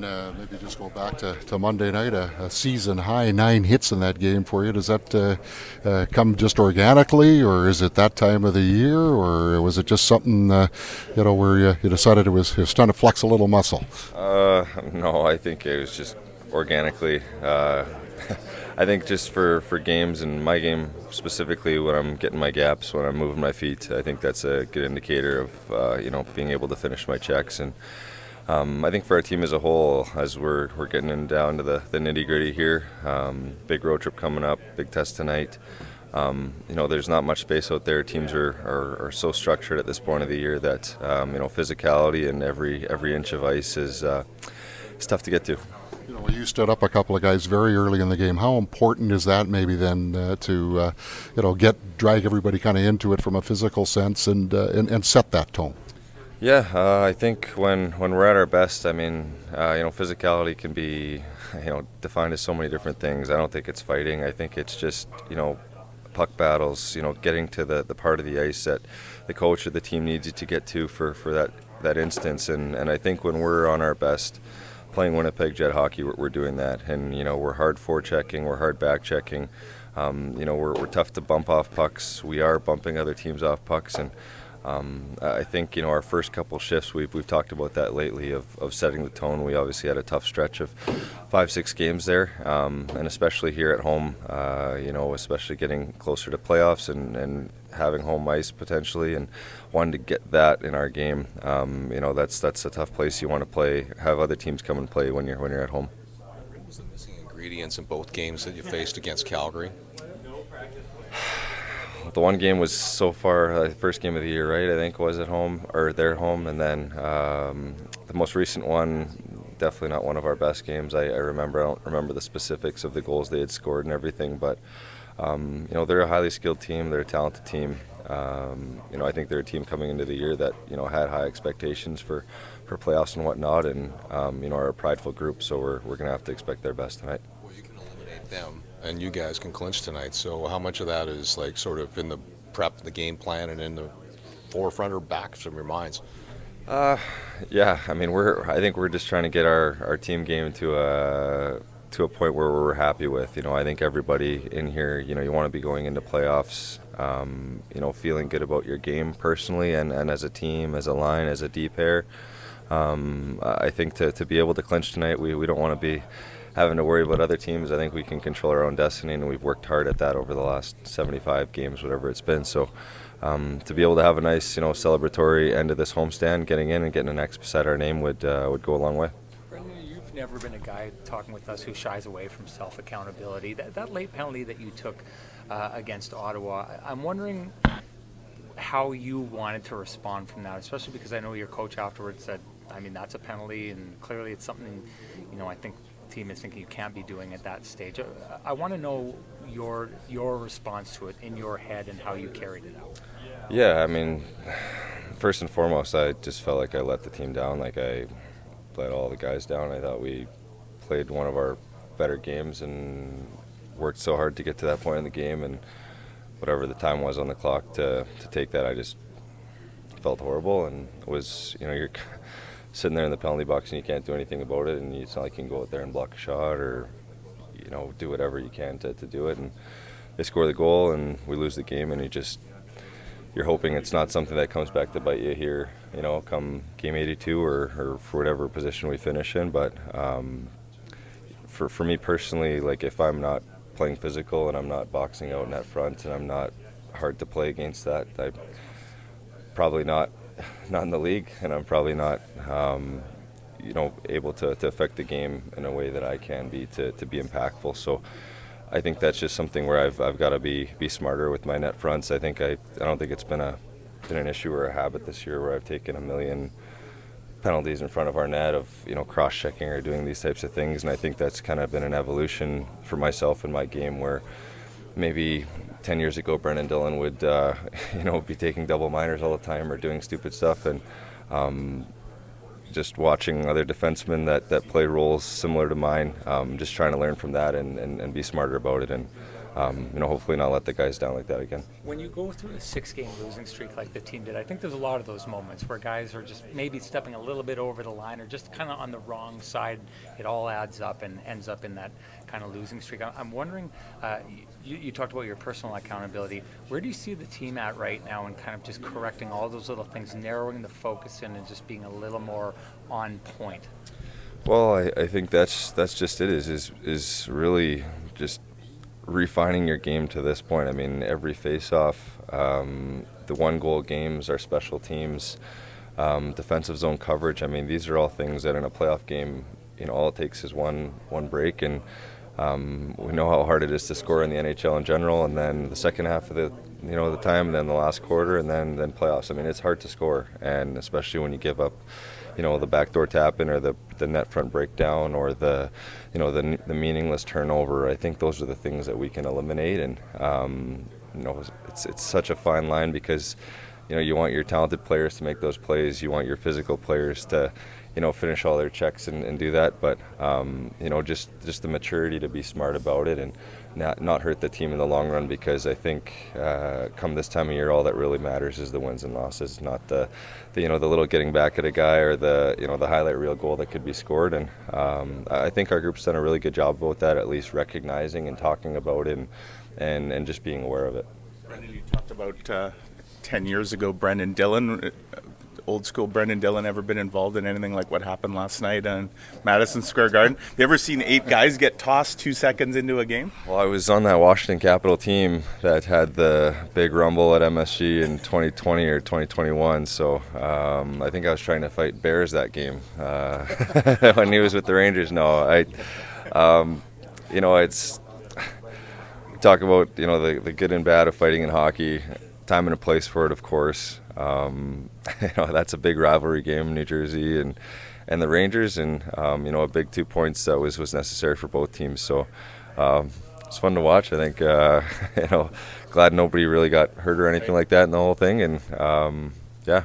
Brendan, maybe just go back to Monday night, a season high 9 hits in that game for you. Does that come just organically, or is it that time of the year, or was it just something where you decided it was time to flex a little muscle? No, I think it was just organically. I think just for games and my game specifically, when I'm getting my gaps, when I'm moving my feet, I think that's a good indicator of being able to finish my checks. And I think for our team as a whole, as we're getting down to the nitty gritty here, big road trip coming up, big test tonight. There's not much space out there. Teams are so structured at this point of the year that physicality and every inch of ice is tough to get to. You stood up a couple of guys very early in the game. How important is that maybe then to drag everybody kind of into it from a physical sense and set that tone? Yeah, I think when we're at our best, physicality can be defined as so many different things. I don't think it's fighting. I think it's just puck battles. Getting to the part of the ice that the coach or the team needs you to get to for that instance. And I think when we're on our best, playing Winnipeg Jet hockey, we're doing that, and we're hard forechecking, we're hard back checking. We're tough to bump off pucks. We are bumping other teams off pucks, and I think our first couple shifts we've talked about that lately of setting the tone. We obviously had a tough stretch of 5-6 games there, and especially here at home. Especially getting closer to playoffs and having home ice potentially, and wanting to get that in our game. That's a tough place you want to play. Have other teams come and play when you're at home. What was the missing ingredients in both games that you faced against Calgary? The one game was so far the first game of the year, right? I think was at home or their home, and then the most recent one, definitely not one of our best games. I don't remember the specifics of the goals they had scored and everything, but they're a highly skilled team. They're a talented team. I think they're a team coming into the year that had high expectations for playoffs and whatnot, and are a prideful group. So we're going to have to expect their best tonight. Well, you can eliminate them, and you guys can clinch tonight. So how much of that is like sort of in the prep, the game plan, and in the forefront or back of your minds? Yeah. I think we're just trying to get our team game to a point where we're happy with. I think everybody in here, you want to be going into playoffs, feeling good about your game personally and as a team, as a line, as a D pair. I think to be able to clinch tonight, we don't want to be having to worry about other teams. I think we can control our own destiny, and we've worked hard at that over the last 75 games, whatever it's been. So to be able to have a nice, celebratory end of this homestand, getting in and getting an X beside our name would go a long way. You've never been a guy talking with us who shies away from self-accountability. That late penalty that you took against Ottawa, I'm wondering how you wanted to respond from that, especially because I know your coach afterwards said, that's a penalty, and clearly it's something, I think the team is thinking you can't be doing at that stage. I want to know your response to it in your head and how you carried it out. Yeah, first and foremost, I just felt like I let the team down, like I let all the guys down. I thought we played one of our better games and worked so hard to get to that point in the game, and whatever the time was on the clock to take that, I just felt horrible. And it was, you're sitting there in the penalty box and you can't do anything about it, and it's not like you can go out there and block a shot or do whatever you can to do it. And they score the goal and we lose the game, and you're hoping it's not something that comes back to bite you here, come game 82 or for whatever position we finish in. But for me personally, like if I'm not playing physical and I'm not boxing out in that front and I'm not hard to play against that, I'm probably not in the league, and I'm probably not able to affect the game in a way that I can be to be impactful. So I think that's just something where I've got to be smarter with my net fronts. I don't think it's been an issue or a habit this year where I've taken a million penalties in front of our net of cross-checking or doing these types of things, and I think that's kind of been an evolution for myself in my game, where maybe 10 years ago Brenden Dillon would be taking double minors all the time or doing stupid stuff, and just watching other defensemen that play roles similar to mine, just trying to learn from that and be smarter about it. And hopefully not let the guys down like that again. When you go through a 6-game losing streak like the team did, I think there's a lot of those moments where guys are just maybe stepping a little bit over the line or just kind of on the wrong side. It all adds up and ends up in that kind of losing streak. I'm wondering, you talked about your personal accountability. Where do you see the team at right now in kind of just correcting all those little things, narrowing the focus in and just being a little more on point? Well, I think that's just it, is really just refining your game to this point. I mean, every face-off, the one-goal games, our special teams, defensive zone coverage. I mean, these are all things that in a playoff game, all it takes is one break, and we know how hard it is to score in the NHL in general, and then the second half of the time, and then the last quarter, and then playoffs. I mean, it's hard to score, and especially when you give up the backdoor tap in or the net front breakdown or the meaningless turnover. I think those are the things that we can eliminate, and it's such a fine line because you want your talented players to make those plays, you want your physical players to finish all their checks and do that, but just the maturity to be smart about it and not hurt the team in the long run, because I think come this time of year, all that really matters is the wins and losses, not the little getting back at a guy or the highlight reel goal that could be scored. And I think our group's done a really good job about that, at least recognizing and talking about it and just being aware of it. Brenden, you talked about 10 years ago, Brenden Dillon. Old school Brenden Dillon ever been involved in anything like what happened last night on Madison Square Garden? Have you ever seen 8 guys get tossed 2 seconds into a game? Well, I was on that Washington Capital team that had the big rumble at MSG in 2020 or 2021, so I think I was trying to fight bears that game when he was with the Rangers. No, it's talk about the good and bad of fighting in hockey. Time and a place for it, of course. That's a big rivalry game, New Jersey and the Rangers, and a big 2 points that was necessary for both teams. So it's fun to watch. I think glad nobody really got hurt or anything like that in the whole thing, and yeah.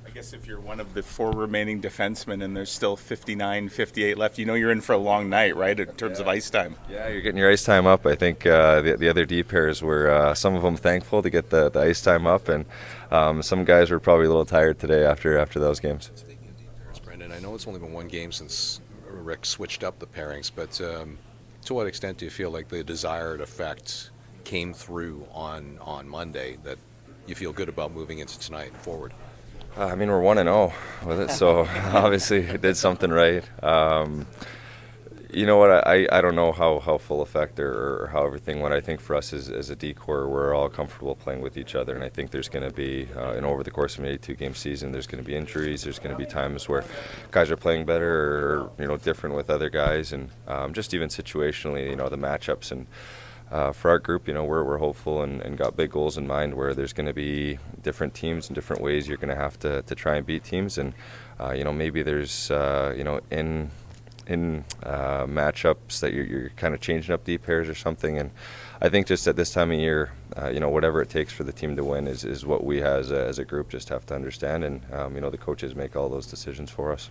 I guess if you're one of the 4 remaining defensemen and there's still 59, 58 left, you're in for a long night, right, in terms of ice time? Yeah, you're getting your ice time up. I think the other D pairs were, some of them thankful to get the ice time up, and some guys were probably a little tired today after those games. Brenden, I know it's only been 1 game since Rick switched up the pairings, but to what extent do you feel like the desired effect came through on Monday that you feel good about moving into tonight and forward? I mean, we're 1-0 with it, so obviously it did something right. You know what? I don't know how full effect or how everything went. I think for us as a D-corps, we're all comfortable playing with each other, and I think there's going to be, over the course of an 82-game season, there's going to be injuries. There's going to be times where guys are playing better or different with other guys, and just even situationally, the matchups. And for our group, we're hopeful and got big goals in mind where there's going to be different teams and different ways you're going to have to try and beat teams, and maybe there's in matchups that you're kind of changing up deep pairs or something. And I think just at this time of year, whatever it takes for the team to win is what we as a group just have to understand, and the coaches make all those decisions for us.